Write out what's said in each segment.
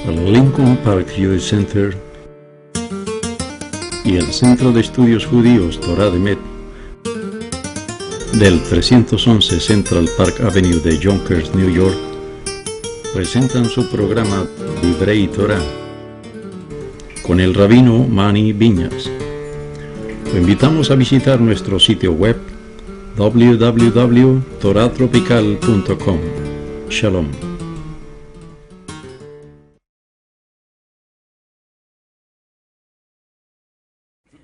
El Lincoln Park Jewish Center y el Centro de Estudios Judíos Torah de Met del 311 Central Park Avenue de Yonkers, New York, presentan su programa Divrei Torah con el rabino Mani Viñas. Lo invitamos a visitar nuestro sitio web www.toratropical.com. Shalom.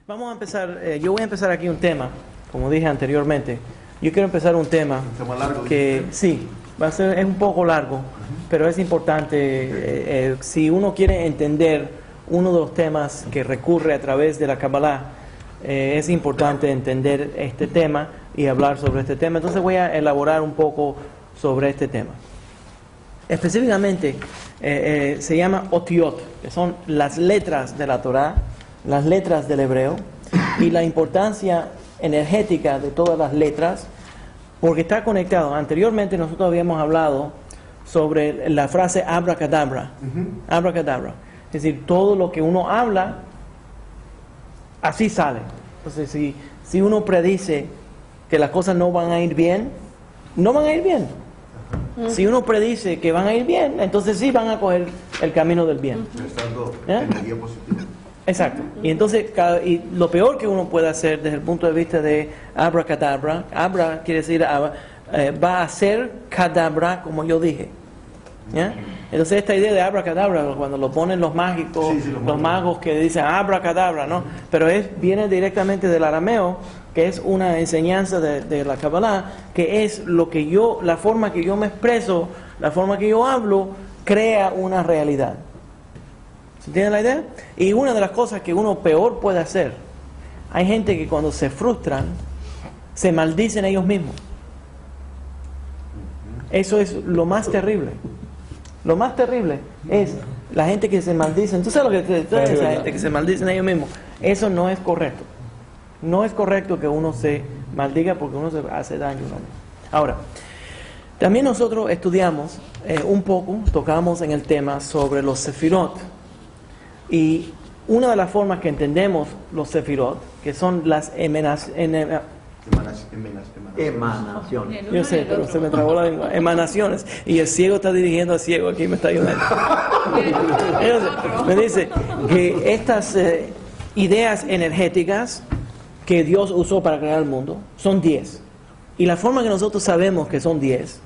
Vamos a empezar, yo voy a empezar aquí un tema, como dije anteriormente. Yo quiero empezar un tema que sí, es un poco largo, pero es importante. Si uno quiere entender uno de los temas que recurre a través de la Kabbalah, es importante entender este tema y hablar sobre este tema. Entonces voy a elaborar un poco sobre este tema. Específicamente se llama Otiot, que son las letras de la Torah, las letras del hebreo, y la importancia energética de todas las letras, porque está conectado. Anteriormente nosotros habíamos hablado sobre la frase abracadabra, abracadabra, es decir, todo lo que uno habla, así sale. Entonces, si uno predice que las cosas no van a ir bien, no van a ir bien. Si uno predice que van a ir bien, entonces sí van a coger el camino del bien. Estando energía positiva. Exacto. Y entonces, y lo peor que uno puede hacer desde el punto de vista de abracadabra, abra quiere decir va a ser cadabra, como yo dije. ¿Ya? Entonces esta idea de abracadabra, cuando lo ponen los mágicos, sí, los magos que dicen abracadabra, ¿no? Pero viene directamente del arameo, que es una enseñanza de la Kabbalah, que es la forma que yo me expreso, la forma que yo hablo, crea una realidad. ¿Se entiende la idea? Y una de las cosas que uno peor puede hacer, hay gente que cuando se frustran, se maldicen ellos mismos. Eso es lo más terrible. Lo más terrible es la gente que se maldice. ¿Tú sabes lo que es esa gente que se maldicen ellos mismos? Eso no es correcto. No es correcto que uno se maldiga porque uno se hace daño a uno mismo. Ahora, también nosotros estudiamos un poco, tocamos en el tema sobre los sefirot. Y una de las formas que entendemos los sefirot, que son las emanaciones. Yo sé, pero se me trabó la lengua. Emanaciones. Y el ciego está dirigiendo al ciego, aquí me está ayudando. Me dice que estas ideas energéticas que Dios usó para crear el mundo son 10. Y la forma que nosotros sabemos que son 10,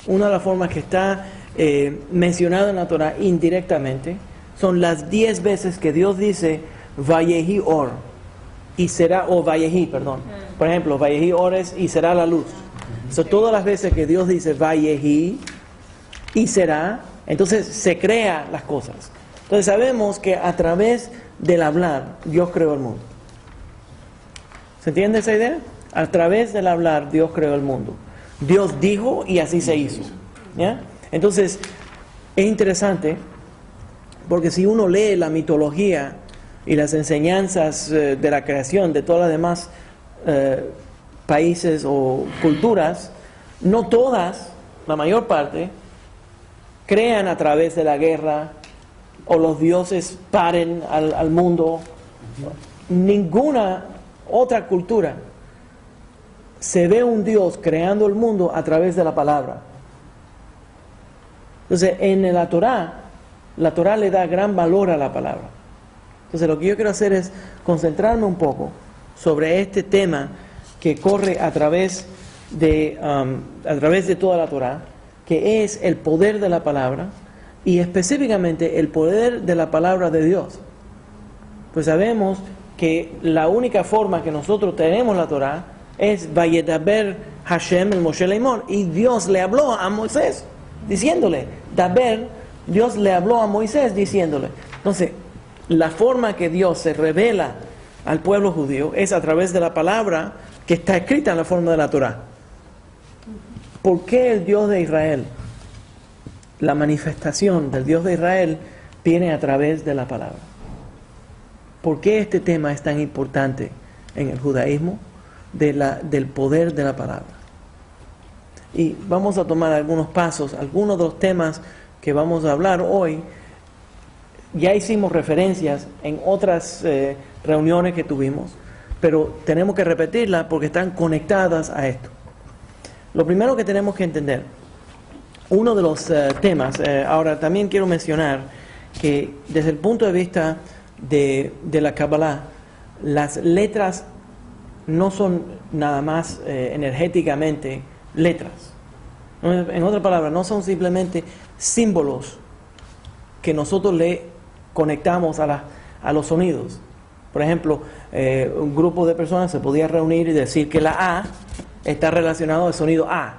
una de las formas que está mencionada en la Torah indirectamente, son las 10 veces que Dios dice Vayehi Or y será, o Vayehi, perdón. Por ejemplo, Vayehi Or es y será la luz. So, todas las veces que Dios dice Vayehi y será, entonces se crea las cosas. Entonces sabemos que a través del hablar Dios creó el mundo. ¿Se entiende esa idea? A través del hablar Dios creó el mundo. Dios dijo y así se hizo. ¿Ya? Entonces es interesante, porque si uno lee la mitología y las enseñanzas de la creación de todas las demás países o culturas, no todas, la mayor parte, crean a través de la guerra o los dioses paren al mundo. Ninguna otra cultura se ve un Dios creando el mundo a través de la palabra. Entonces, en la Torah le da gran valor a la palabra. Entonces lo que yo quiero hacer es concentrarme un poco sobre este tema que corre a través de toda la Torah, que es el poder de la palabra y específicamente el poder de la palabra de Dios. Pues sabemos que la única forma que nosotros tenemos la Torah es Vayedaber Hashem el Moshe Leimor, y Dios le habló a Moisés diciéndole, Daber, Dios le habló a Moisés diciéndole. Entonces, la forma que Dios se revela al pueblo judío es a través de la palabra que está escrita en la forma de la Torah. ¿Por qué el Dios de Israel? La manifestación del Dios de Israel viene a través de la palabra. ¿Por qué este tema es tan importante en el judaísmo? Del poder de la palabra. Y vamos a tomar algunos pasos, algunos de los temas que vamos a hablar hoy. Ya hicimos referencias en otras reuniones que tuvimos, pero tenemos que repetirlas porque están conectadas a esto. Lo primero que tenemos que entender, uno de los temas, ahora también quiero mencionar que desde el punto de vista de la Kabbalah, las letras no son nada más energéticamente letras. En otras palabras, no son simplemente símbolos que nosotros le conectamos a los sonidos. Por ejemplo, un grupo de personas se podía reunir y decir que la A está relacionado al sonido A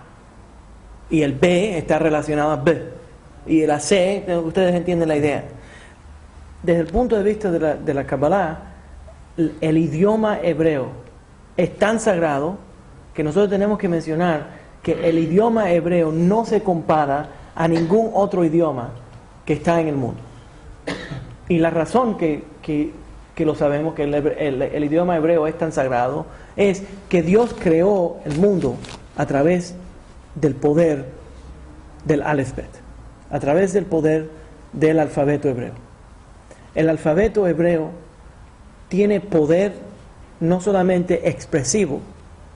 y el B está relacionado a B y la C, ustedes entienden la idea. Desde el punto de vista de la Kabbalah, el idioma hebreo es tan sagrado que nosotros tenemos que mencionar que el idioma hebreo no se compara a ningún otro idioma que está en el mundo. Y la razón que lo sabemos, que el idioma hebreo es tan sagrado, es que Dios creó el mundo a través del poder del Aleph Bet, a través del poder del alfabeto hebreo. El alfabeto hebreo tiene poder no solamente expresivo,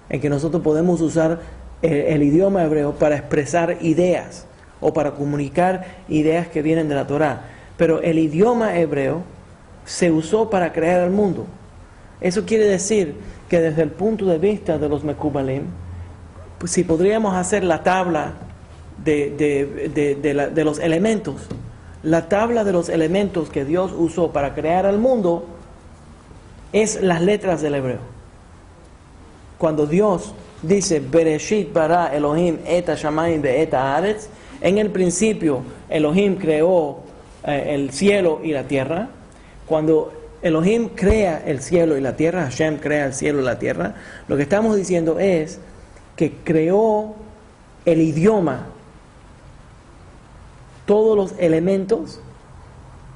en que nosotros podemos usar el idioma hebreo para expresar ideas o para comunicar ideas que vienen de la Torá, pero el idioma hebreo se usó para crear el mundo. Eso quiere decir que desde el punto de vista de los Mekubalim, pues si podríamos hacer la tabla de los elementos, la tabla de los elementos que Dios usó para crear el mundo es las letras del hebreo. Cuando Dios dice Bereshit bara Elohim et hashamayim ve'et haaretz, en el principio Elohim creó el cielo y la tierra. Cuando Elohim crea el cielo y la tierra, Hashem crea el cielo y la tierra, lo que estamos diciendo es que creó el idioma, todos los elementos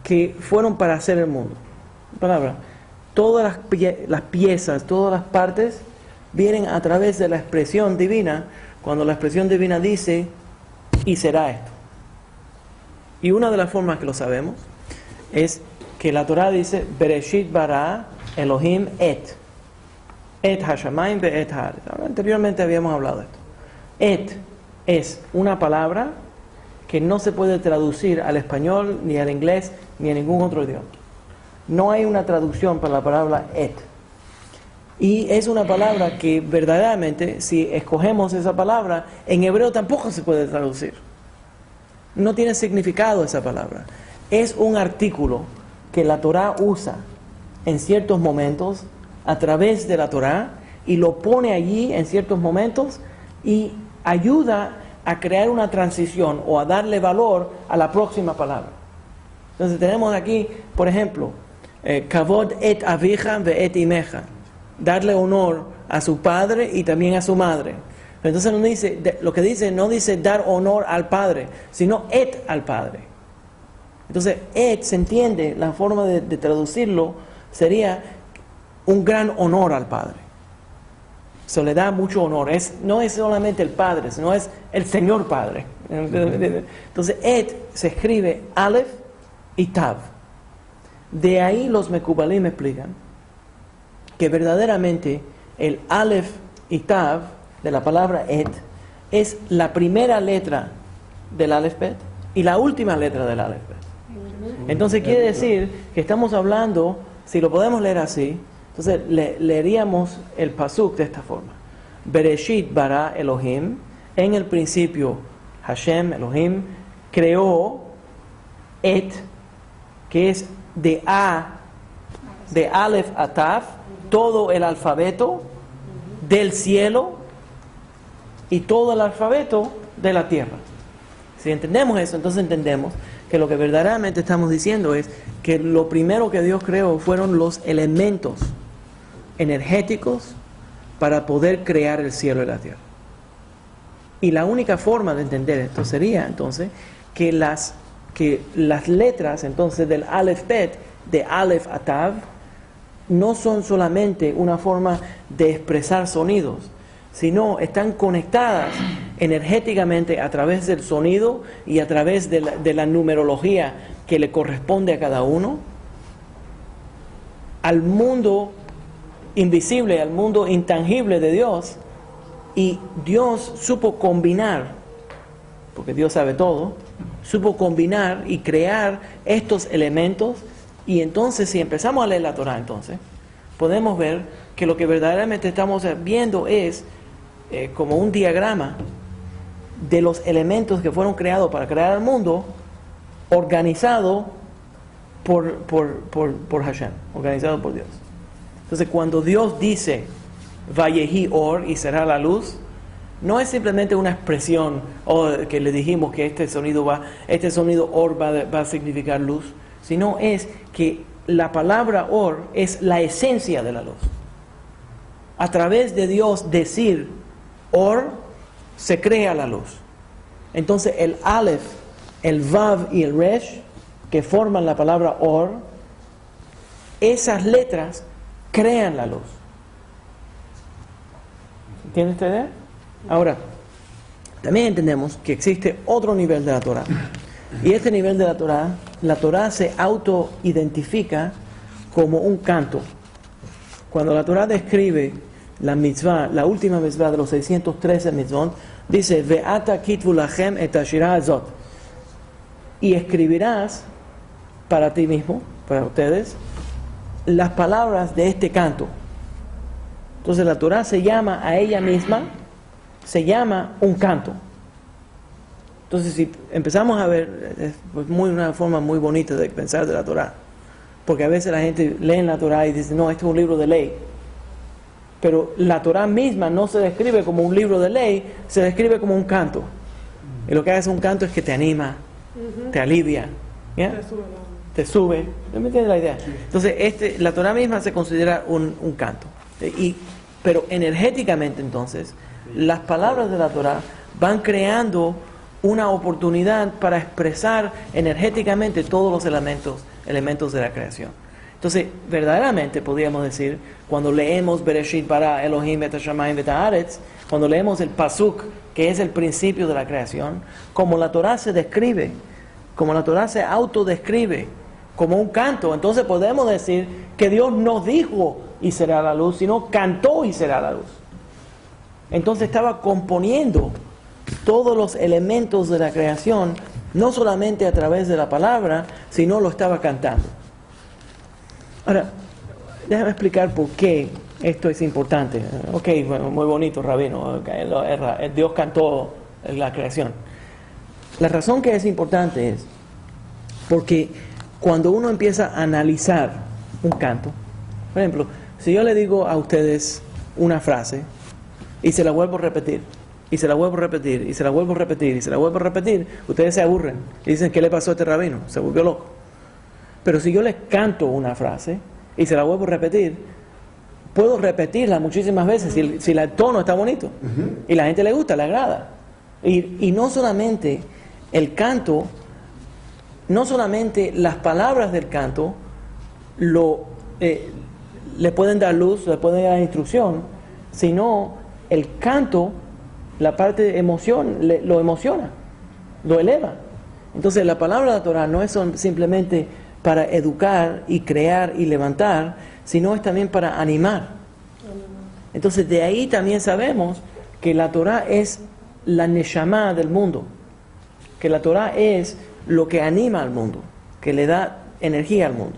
que fueron para hacer el mundo. Palabra, todas las piezas, todas las partes vienen a través de la expresión divina, cuando la expresión divina dice, y será esto. Y una de las formas que lo sabemos es que la Torah dice, Bereshit bara Elohim et hashamayim ve'et haaretz. Anteriormente habíamos hablado de esto. Et es una palabra que no se puede traducir al español, ni al inglés, ni a ningún otro idioma. No hay una traducción para la palabra et. Y es una palabra que verdaderamente, si escogemos esa palabra, en hebreo tampoco se puede traducir. No tiene significado esa palabra. Es un artículo que la Torah usa en ciertos momentos a través de la Torah y lo pone allí en ciertos momentos y ayuda a crear una transición o a darle valor a la próxima palabra. Entonces tenemos aquí, por ejemplo, Kavod et avija ve'et imeja, darle honor a su padre y también a su madre. Entonces no dice, lo que dice, no dice dar honor al padre, sino et al padre. Entonces et se entiende, la forma de traducirlo sería un gran honor al padre. Se le da mucho honor. No es solamente el padre, sino es el Señor Padre. Entonces et se escribe Aleph y Tav. De ahí los Mekubalim explican que verdaderamente el Aleph y Tav de la palabra et es la primera letra del Aleph Bet y la última letra del Aleph Bet. Entonces quiere decir que estamos hablando, si lo podemos leer así, entonces leeríamos el pasuk de esta forma. Bereshit bara Elohim, en el principio Hashem, Elohim, creó et, que es de Aleph a Tav, todo el alfabeto del cielo y todo el alfabeto de la tierra. Si entendemos eso, entonces entendemos que lo que verdaderamente estamos diciendo es que lo primero que Dios creó fueron los elementos energéticos para poder crear el cielo y la tierra. Y la única forma de entender esto sería entonces que las letras entonces del Aleph Bet, de Aleph a Tav, no son solamente una forma de expresar sonidos, sino están conectadas energéticamente a través del sonido y a través de la numerología que le corresponde a cada uno, al mundo invisible, al mundo intangible de Dios. Y Dios supo combinar, porque Dios sabe todo, supo combinar y crear estos elementos. Y entonces, si empezamos a leer la Torah, entonces podemos ver que lo que verdaderamente estamos viendo es como un diagrama de los elementos que fueron creados para crear el mundo, organizado por Hashem, organizado por Dios. Entonces, cuando Dios dice Vayehi Or, y será la luz, no es simplemente una expresión que le dijimos que este sonido Or va a significar luz, sino es que la palabra Or es la esencia de la luz. A través de Dios decir Or, se crea la luz. Entonces el Aleph, el Vav y el Resh, que forman la palabra Or, esas letras crean la luz. ¿Entiende usted? Ahora, también entendemos que existe otro nivel de la Torah. Y este nivel de la Torah se auto-identifica como un canto. Cuando la Torah describe la mitzvah, la última mitzvah de los 613 mitzvot, dice, Ve'ata kitvu lachem et hashirah azot. Y escribirás para ti mismo, para ustedes, las palabras de este canto. Entonces la Torah se llama a ella misma, se llama un canto. Entonces, si empezamos a ver, es una forma muy bonita de pensar de la Torah, porque a veces la gente lee en la Torah y dice, no, esto es un libro de ley. Pero la Torah misma no se describe como un libro de ley, se describe como un canto. Y lo que hace un canto es que te anima, te alivia, ¿ya? Te sube. ¿Me entiendes la idea? Entonces, la Torah misma se considera un canto. Pero energéticamente, entonces, las palabras de la Torah van creando una oportunidad para expresar energéticamente todos los elementos de la creación. Entonces, verdaderamente podríamos decir, cuando leemos Bereshit bara Elohim et hashamayim et haaretz, cuando leemos el pasuk, que es el principio de la creación, como la Torah se describe, como la Torah se autodescribe como un canto, entonces podemos decir que Dios no dijo y será la luz, sino cantó y será la luz. Entonces estaba componiendo todos los elementos de la creación, no solamente a través de la palabra, sino lo estaba cantando. Ahora, déjame explicar por qué esto es importante. Ok, bueno, muy bonito, Rabino. Okay, Dios cantó la creación. La razón que es importante es porque cuando uno empieza a analizar un canto, por ejemplo, si yo le digo a ustedes una frase y se la vuelvo a repetir, y se la vuelvo a repetir, y se la vuelvo a repetir, y se la vuelvo a repetir, ustedes se aburren y dicen, ¿qué le pasó a este rabino? Se volvió loco. Pero si yo les canto una frase y se la vuelvo a repetir, puedo repetirla muchísimas veces si el tono está bonito y la gente le gusta, le agrada. Y no solamente el canto, no solamente las palabras del canto le pueden dar luz, le pueden dar instrucción, sino el canto, la parte de emoción, lo emociona, lo eleva. Entonces la palabra de la Torah no es simplemente para educar y crear y levantar, sino es también para animar. Entonces de ahí también sabemos que la Torah es la neshama del mundo, que la Torah es lo que anima al mundo, que le da energía al mundo.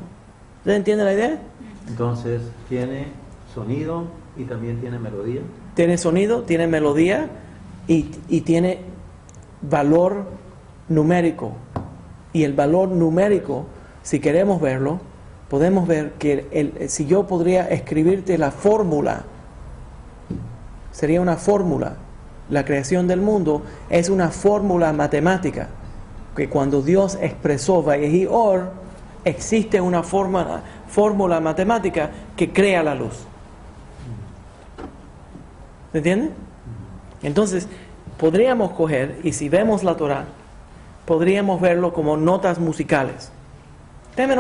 ¿Ustedes entienden la idea? Entonces tiene sonido y también tiene melodía. Tiene sonido, tiene melodía y tiene valor numérico. Y el valor numérico, si queremos verlo, podemos ver que si yo podría escribirte la fórmula, sería una fórmula. La creación del mundo es una fórmula matemática, que cuando Dios expresó Vayehi Or, existe una fórmula matemática que crea la luz. ¿Se entiende? Entonces, podríamos coger, y si vemos la Torah, podríamos verlo como notas musicales. Déjame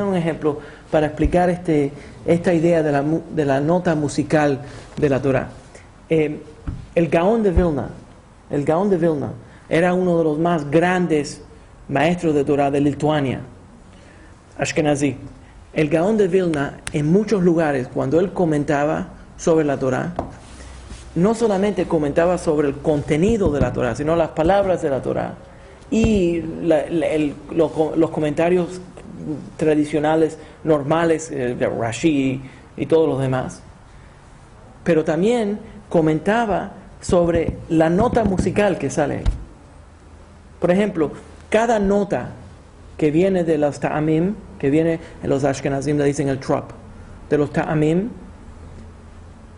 un ejemplo para explicar esta idea de la nota musical de la Torah. El Gaón de Vilna, era uno de los más grandes maestros de Torah de Lituania, Ashkenazi. El Gaón de Vilna, en muchos lugares, cuando él comentaba sobre la Torah, no solamente comentaba sobre el contenido de la Torah, sino las palabras de la Torah y los comentarios tradicionales, normales, de Rashi y todos los demás. Pero también comentaba sobre la nota musical que sale. Por ejemplo, cada nota que viene de los ta'amim, que viene en los Ashkenazim le dicen el trop, de los ta'amim,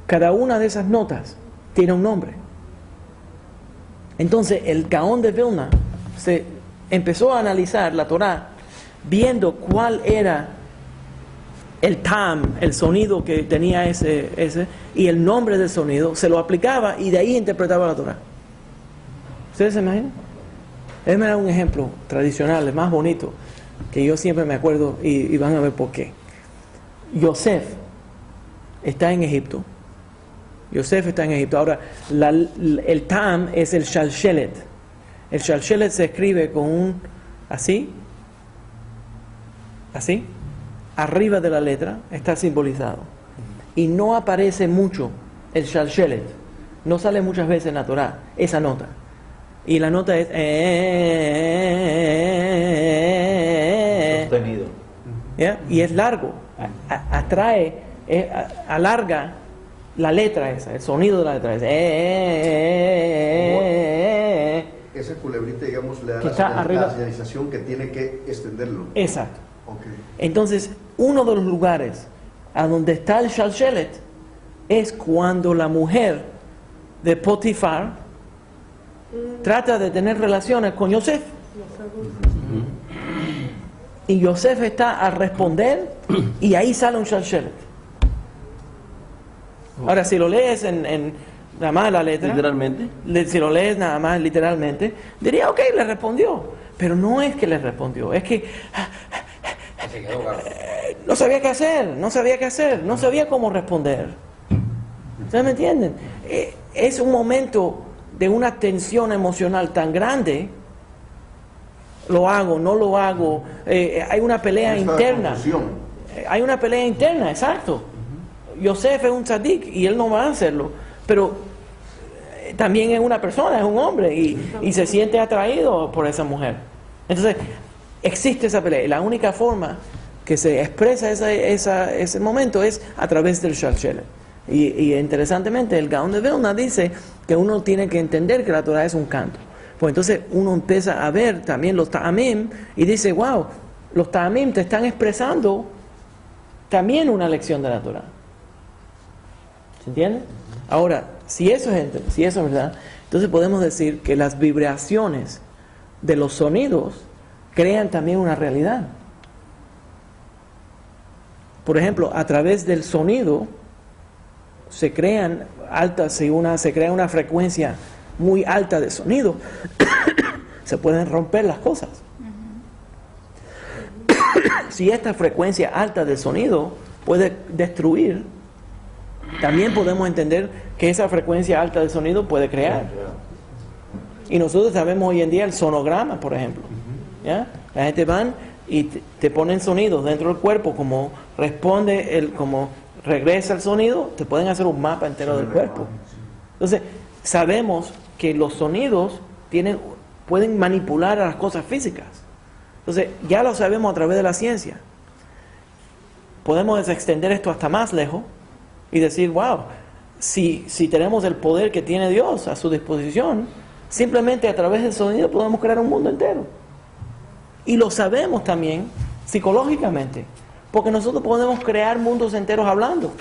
cada una de esas notas tiene un nombre. Entonces el Gaón de Vilna se empezó a analizar la Torah viendo cuál era el tam, el sonido que tenía ese y el nombre del sonido, se lo aplicaba y de ahí interpretaba la Torah. ¿Ustedes se imaginan? Déjenme dar un ejemplo tradicional, el más bonito, que yo siempre me acuerdo y van a ver por qué. Yosef está en Egipto. Ahora, el tam es el shalshelet. El shalshelet se escribe con un así, arriba de la letra está simbolizado. Y no aparece mucho el shalshelet. No sale muchas veces en la Torah esa nota. Y la nota es sostenido. ¿Ya? Y es largo. Alarga la letra esa, el sonido de la letra esa. Esa culebrita, digamos, le da Que está arriba. la señalización que tiene que extenderlo. Exacto. Okay. Entonces, uno de los lugares a donde está el shalshelet es cuando la mujer de Potifar trata de tener relaciones con Yosef. Y Yosef está a responder y ahí sale un shalshelet. Ahora, si lo lees en nada más la letra, literalmente, si lo lees nada más literalmente, diría, ok, le respondió. Pero no es que le respondió, es que no sabía qué hacer, no sabía cómo responder. ¿Ustedes me entienden? Es un momento de una tensión emocional tan grande. Lo hago, no lo hago. Hay una pelea interna. Hay una pelea interna, exacto. Yosef es un tzadik y él no va a hacerlo, pero también es una persona, es un hombre y se siente atraído por esa mujer. Entonces, existe esa pelea. Y la única forma que se expresa ese momento es a través del shalshelet. Y interesantemente, el Gaón de Vilna dice que uno tiene que entender que la Torah es un canto. Pues entonces uno empieza a ver también los ta'amim y dice, wow, los ta'amim te están expresando también una lección de la Torah. ¿Se entiende? Ahora, si eso es verdad, entonces podemos decir que las vibraciones de los sonidos crean también una realidad. Por ejemplo, a través del sonido se crea una frecuencia muy alta de sonido. Se pueden romper las cosas. Si esta frecuencia alta de sonido puede destruir, también podemos entender que esa frecuencia alta de sonido puede crear. Y nosotros sabemos hoy en día el sonograma, por ejemplo. ¿Ya? La gente van y te ponen sonidos dentro del cuerpo, como responde, como regresa el sonido, te pueden hacer un mapa entero del cuerpo. Entonces, sabemos que los sonidos pueden manipular a las cosas físicas. Entonces, ya lo sabemos a través de la ciencia. Podemos extender esto hasta más lejos y decir, wow, si tenemos el poder que tiene Dios a su disposición, simplemente a través del sonido podemos crear un mundo entero. Y lo sabemos también psicológicamente, porque nosotros podemos crear mundos enteros hablando.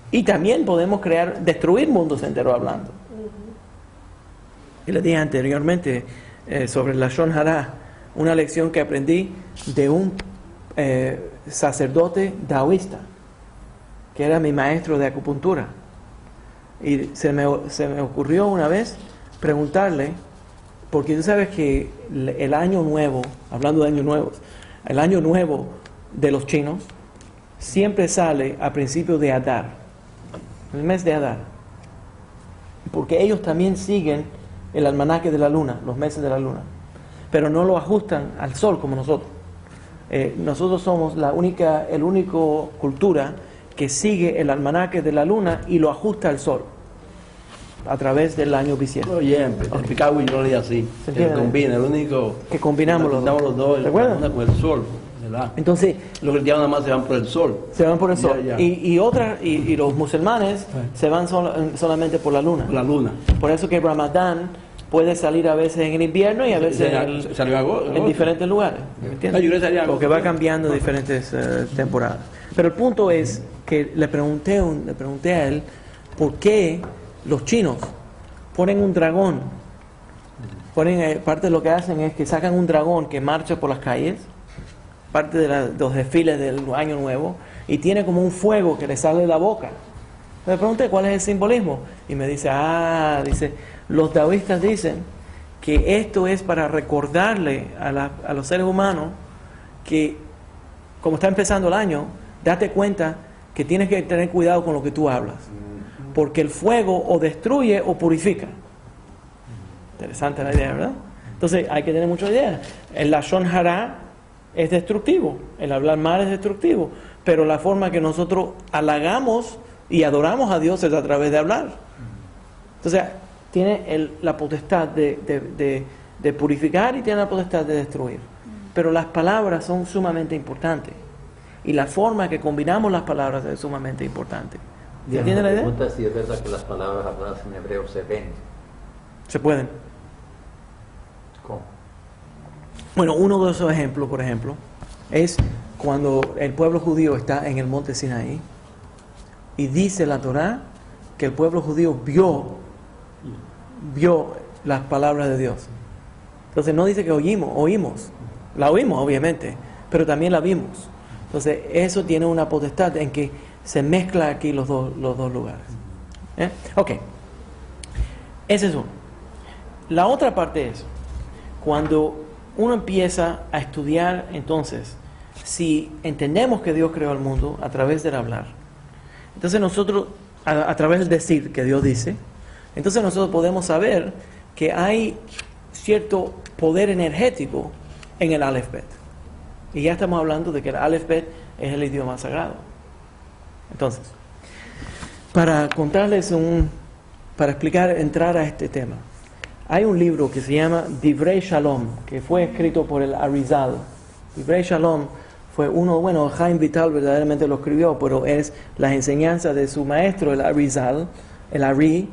Y también podemos destruir mundos enteros hablando. Y les dije anteriormente sobre la Lashon Hara, una lección que aprendí de un sacerdote taoísta, que era mi maestro de acupuntura. Y se me ocurrió una vez preguntarle, porque tú sabes que el año nuevo, hablando de años nuevos, el año nuevo de los chinos siempre sale a principios de Adar. en el mes de Adar, porque ellos también siguen el almanaque de la luna, los meses de la luna, pero no lo ajustan al sol como nosotros. Nosotros somos el único cultura que sigue el almanaque de la luna y lo ajusta al sol a través del año bisiesto. Oye, en Chicago yo lo leí así. ¿Se Que entiende? combina, el único. Que combinamos los dos. Los dos, ¿Te acuerdas? la luna con el sol, ¿verdad? Entonces, Los cristianos nada más se van por el sol. se van por el sol. Ya. Y los musulmanes se van solamente por la luna. La luna. Por eso que Ramadán puede salir a veces en el invierno y a veces Salió agosto. en diferentes lugares. ¿Me entiendes? No, yo le salía agosto. Porque va cambiando diferentes temporadas. Pero el punto es que le pregunté a él por qué los chinos ponen un dragón. Parte de lo que hacen es que sacan un dragón que marcha por las calles, parte de los desfiles del Año Nuevo, y tiene como un fuego que le sale de la boca. Le pregunté cuál es el simbolismo y me dice, los taoístas dicen que esto es para recordarle a los seres humanos que, como está empezando el año, date cuenta que tienes que tener cuidado con lo que tú hablas, porque el fuego o destruye o purifica. Interesante la idea, ¿verdad? Entonces hay que tener mucha idea. El lashon hara es destructivo, el hablar mal es destructivo, pero la forma que nosotros halagamos y adoramos a Dios es a través de hablar. Entonces tiene la potestad de purificar y tiene la potestad de destruir. Pero las palabras son sumamente importantes. Y la forma que combinamos las palabras es sumamente importante. ¿Se entiende la idea? pregunta es si es verdad que las palabras habladas en hebreo se ven. Se pueden. ¿Cómo? Bueno, uno de esos ejemplos, por ejemplo, es cuando el pueblo judío está en el monte Sinaí y dice la Torá que el pueblo judío vio las palabras de Dios. Entonces no dice que oímos, la oímos obviamente, pero también la vimos. Entonces eso tiene una potestad en que se mezcla aquí los dos lugares. Ok, ese es uno. La otra parte es cuando uno empieza a estudiar, entonces, si entendemos que Dios creó el mundo a través del hablar, entonces nosotros, a través del decir que Dios dice, entonces nosotros podemos saber que hay cierto poder energético en el Aleph Bet. Y ya estamos hablando de que el Aleph Bet es el idioma sagrado. Entonces, para contarles para entrar a este tema, hay un libro que se llama Divrei Shalom, que fue escrito por el Arizal. Divrei Shalom fue Chaim Vital verdaderamente lo escribió, pero es las enseñanzas de su maestro, el Arizal, el Ari,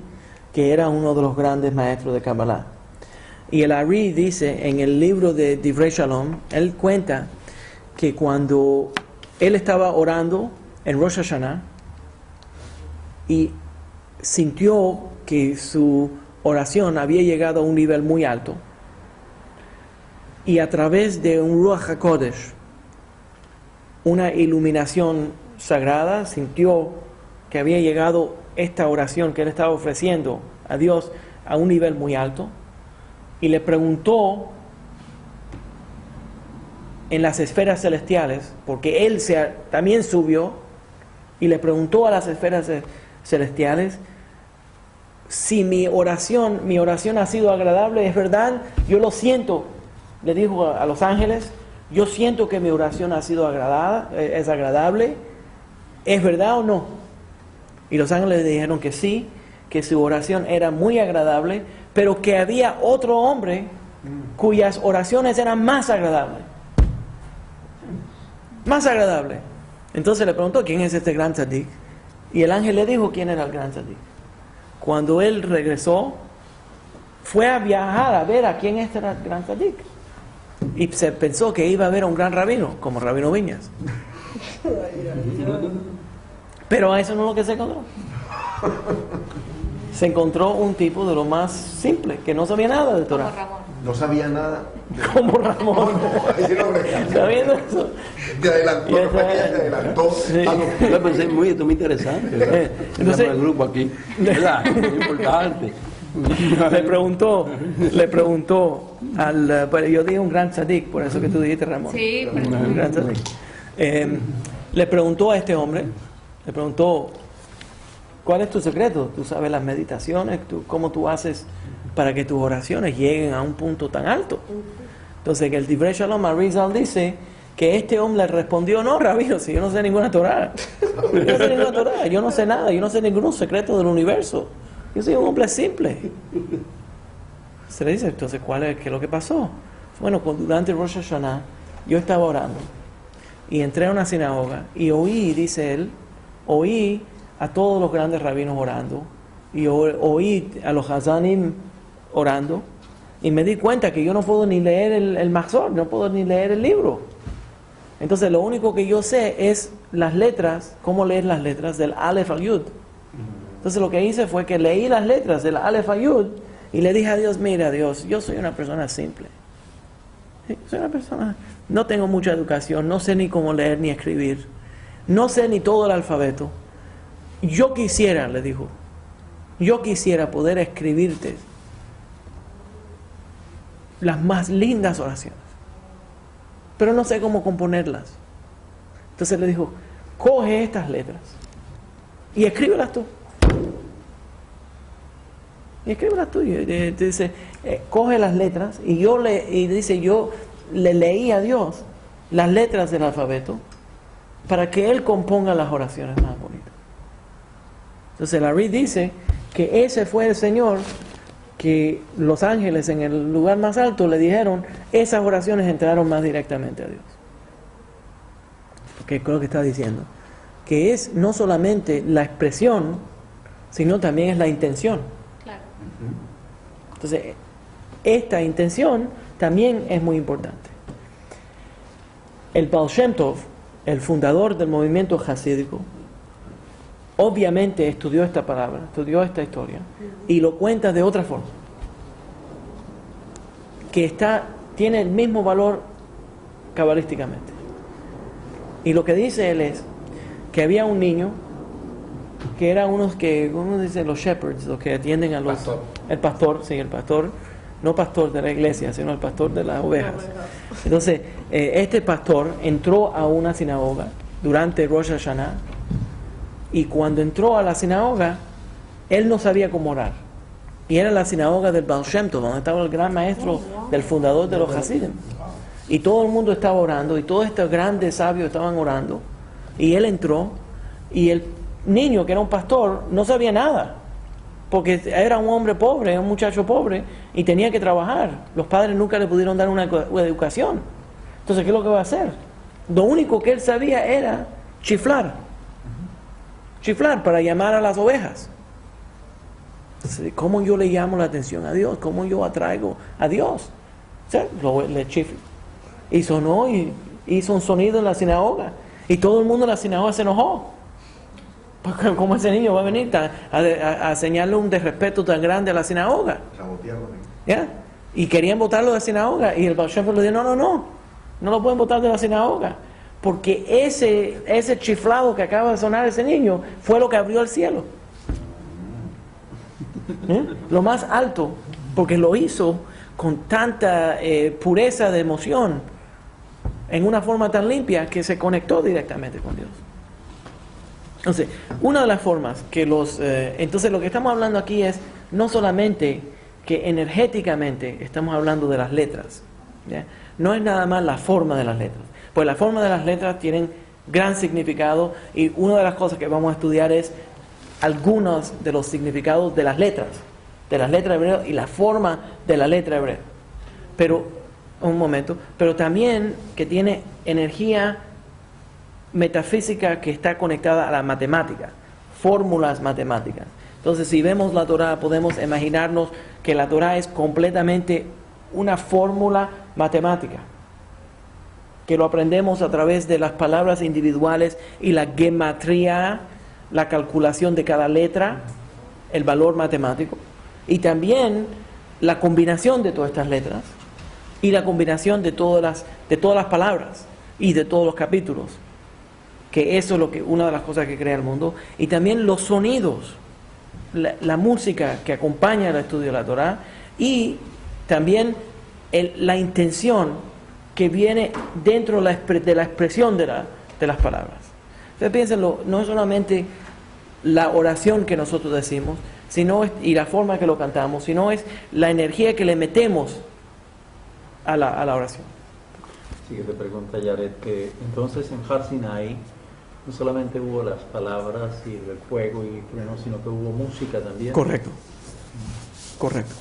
que era uno de los grandes maestros de Kabbalah. Y el Ari dice, en el libro de Divrei Shalom, él cuenta que cuando él estaba orando en Rosh Hashanah y sintió que su oración había llegado a un nivel muy alto, y a través de un Ruach HaKodesh, una iluminación sagrada, sintió que había llegado esta oración que él estaba ofreciendo a Dios a un nivel muy alto, y le preguntó en las esferas celestiales, porque él también subió, y le preguntó a las esferas celestiales si mi oración ha sido agradable. Es verdad, yo lo siento, le dijo a los ángeles, yo siento que mi oración ha sido es agradable, ¿es verdad o no? Y los ángeles le dijeron que sí, que su oración era muy agradable, pero que había otro hombre cuyas oraciones eran más agradables. Más agradable. Entonces le preguntó, ¿quién es este gran tzadik? Y el ángel le dijo quién era el gran tzadik. Cuando él regresó, fue a viajar a ver a quién era el gran tzadik. Y se pensó que iba a ver a un gran rabino, como Rabino Viñas. Pero a eso no es lo que se encontró. Se encontró un tipo de lo más simple, que no sabía nada de Torah. Como Ramón. No sabía nada. Como Ramón. ¿Está viendo eso? Te adelantó, Y esa te es- adelantó. Sí. Yo pensé, esto es muy interesante, ¿verdad? Entonces- el grupo aquí, ¿verdad? Es importante. le preguntó pero yo dije un gran tzadik, por eso que tú dijiste Ramón. Sí, pero Un gran tzadik. Le preguntó a este hombre, le preguntó, ¿Cuál es tu secreto? Tú sabes las meditaciones, cómo tú haces para que tus oraciones lleguen a un punto tan alto. Entonces, que el Divrei Shalom Arizal dice que este hombre le respondió, no, rabino, si yo no sé ninguna Torah. Yo no sé ninguna Torah, yo no sé nada, yo no sé ningún secreto del universo. Yo soy un hombre simple. Se le dice, entonces, ¿qué es lo que pasó? Bueno, durante Rosh Hashanah, yo estaba orando y entré a una sinagoga y oí, dice él, oí a todos los grandes rabinos orando y oí a los Hazanim orando y me di cuenta que yo no puedo ni leer el Mahzor, no puedo ni leer el libro. Entonces lo único que yo sé es las letras, cómo leer las letras del Aleph al Yud. Entonces lo que hice fue que leí las letras del Aleph al Yud y le dije a Dios, mira Dios, yo soy una persona simple. Soy una persona, no tengo mucha educación, no sé ni cómo leer ni escribir, no sé ni todo el alfabeto. Yo quisiera, le dijo, yo quisiera poder escribirte las más lindas oraciones, pero no sé cómo componerlas. Entonces le dijo, coge estas letras y escríbelas tú. Y escríbelas tú. Dice, coge las letras y dice, yo le leí a Dios las letras del alfabeto para que Él componga las oraciones más bonitas. Entonces la Reed dice que ese fue el Señor que los ángeles en el lugar más alto le dijeron, esas oraciones entraron más directamente a Dios. Porque creo que está diciendo que es no solamente la expresión, sino también es la intención. Claro. Entonces, esta intención también es muy importante. El Baal Shem Tov, el fundador del movimiento hasídico, obviamente estudió esta palabra, estudió esta historia y lo cuenta de otra forma, que tiene el mismo valor cabalísticamente. Y lo que dice él es que había un niño que era uno dice los shepherds, los que atienden a los... El pastor, no pastor de la iglesia, sino el pastor de las ovejas. Entonces, este pastor entró a una sinagoga durante Rosh Hashanah y cuando entró a la sinagoga, él no sabía cómo orar. Y era la sinagoga del Baal Shem Tov, donde estaba el gran maestro del fundador de los Hasidim. Y todo el mundo estaba orando, y todos estos grandes sabios estaban orando. Y él entró, y el niño, que era un pastor, no sabía nada. Porque era un hombre pobre, un muchacho pobre, y tenía que trabajar. Los padres nunca le pudieron dar una educación. Entonces, ¿qué es lo que va a hacer? Lo único que él sabía era chiflar. Chiflar para llamar a las ovejas. Entonces, ¿cómo yo le llamo la atención a Dios? ¿Cómo yo atraigo a Dios? O sea, le chiflo. Y sonó y hizo un sonido en la sinagoga. Y todo el mundo en la sinagoga se enojó. Porque como ese niño va a venir a enseñarle un desrespeto tan grande a la sinagoga. ¿Ya? Y querían botarlo de la sinagoga. Y el Baal Shem Tov le dijo, no lo pueden botar de la sinagoga. Porque ese chiflado que acaba de sonar ese niño fue lo que abrió el cielo. Lo más alto, porque lo hizo con tanta pureza de emoción, en una forma tan limpia que se conectó directamente con Dios. Entonces, una de las formas que entonces lo que estamos hablando aquí es no solamente que energéticamente estamos hablando de las letras, ¿ya? No es nada más la forma de las letras, pues la forma de las letras tienen gran significado y una de las cosas que vamos a estudiar es algunos de los significados de las letras hebreas y la forma de la letra hebrea. Pero también que tiene energía metafísica que está conectada a la matemática, fórmulas matemáticas. Entonces, si vemos la Torah, podemos imaginarnos que la Torah es completamente una fórmula matemática, que lo aprendemos a través de las palabras individuales y la gematría, la calculación de cada letra, el valor matemático, y también la combinación de todas estas letras y la combinación de todas las palabras y de todos los capítulos, que eso es una de las cosas que crea el mundo, y también los sonidos, la música que acompaña el estudio de la Torah, y también la intención que viene dentro de la expresión de las palabras. Entonces piénsenlo, no es solamente la oración que nosotros decimos, sino y la forma que lo cantamos, sino es la energía que le metemos a la oración. Sí, que te pregunta Yaret que entonces en Har Sinai no solamente hubo las palabras y el fuego y el trueno, sino que hubo música también. Correcto. Correcto.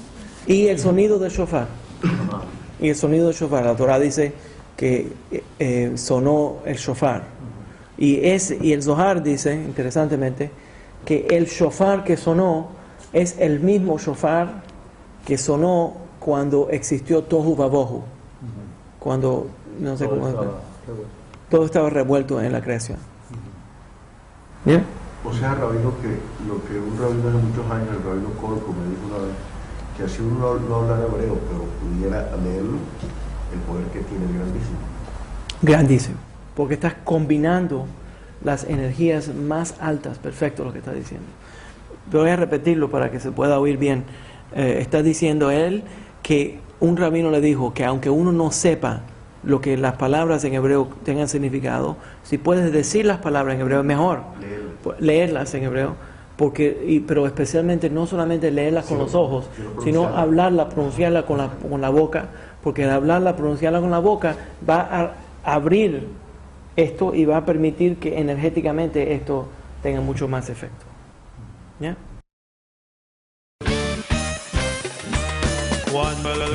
Y el sonido del shofar. Ajá. Y el sonido del shofar. La Torah dice que sonó el shofar. Y el Zohar dice, interesantemente, que el shofar que sonó es el mismo shofar que sonó cuando existió Tohu Vabohu. Cuando, no sé cómo todo estaba revuelto en la creación. ¿Bien? O sea, rabino, que lo que un rabino hace muchos años, el rabino Corco, me dijo una vez, que así uno no hablara hebreo, pero pudiera leerlo, el poder que tiene es grandísimo. Grandísimo. Porque estás combinando las energías más altas. Perfecto lo que está diciendo. Pero voy a repetirlo para que se pueda oír bien. Está diciendo él que un rabino le dijo que aunque uno no sepa lo que las palabras en hebreo tengan significado, si puedes decir las palabras en hebreo es mejor. Leerlas en hebreo, pero especialmente no solamente leerlas con los ojos, sino hablarla, pronunciarla con la boca, porque al hablarla, pronunciarla con la boca va a abrir esto y va a permitir que energéticamente esto tenga mucho más efecto. ¿Ya?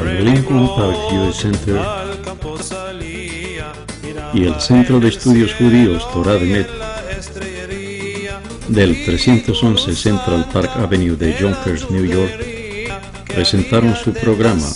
El Lincoln Park Jewish Center y el Centro de Estudios Judíos Torah de Met del 311 Central Park Avenue de Yonkers, New York, presentaron su programa